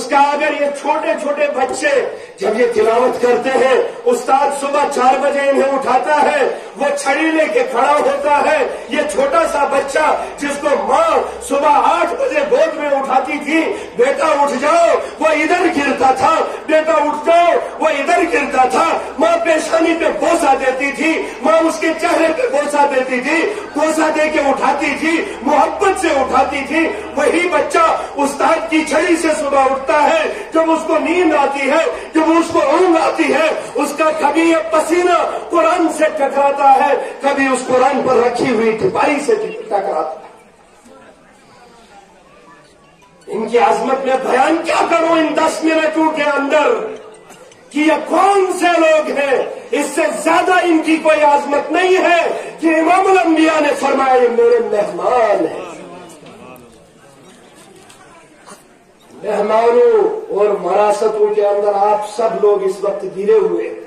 اس کا اگر یہ چھوٹے چھوٹے بچے جب یہ تلاوت کرتے ہیں، استاد صبح 4 بجے انہیں اٹھاتا ہے، وہ چھڑی لے کے کھڑا ہوتا ہے، یہ چھوٹا سا بچہ جس کو ماں صبح 8 بجے گود میں اٹھاتی تھی، بیٹا اٹھ جاؤ، وہ ادھر گرتا تھا، بیٹا اٹھ جاؤ، وہ ادھر گرتا تھا، ماں پیشانی پہ بوسہ دیتی تھی، ماں اس کے چہرے پہ بوسہ دیتی تھی، بوسہ دے کے اٹھاتی تھی، محبت سے اٹھاتی تھی۔ وہی بچہ استاد کی چھڑی سے صبح اٹھتا ہے، جب اس کو نیند آتی ہے، جب اس کو اونگ آتی ہے، اس کا کبھی یہ پسینہ قرآن سے ٹکراتا ہے، کبھی اس قرآن پر رکھی ہوئی ٹپائی سے ٹکراتا ہے۔ ان کی عظمت میں بیان کیا کروں ان 10 منٹوں کے اندر کہ یہ کون سے لوگ ہیں؟ اس سے زیادہ ان کی کوئی عظمت نہیں ہے کہ امام الانبیاء نے فرمایا یہ میرے مہمان ہیں۔ مہمانوں اور وراثتوں کے اندر آپ سب لوگ اس وقت گرے ہوئے ہیں۔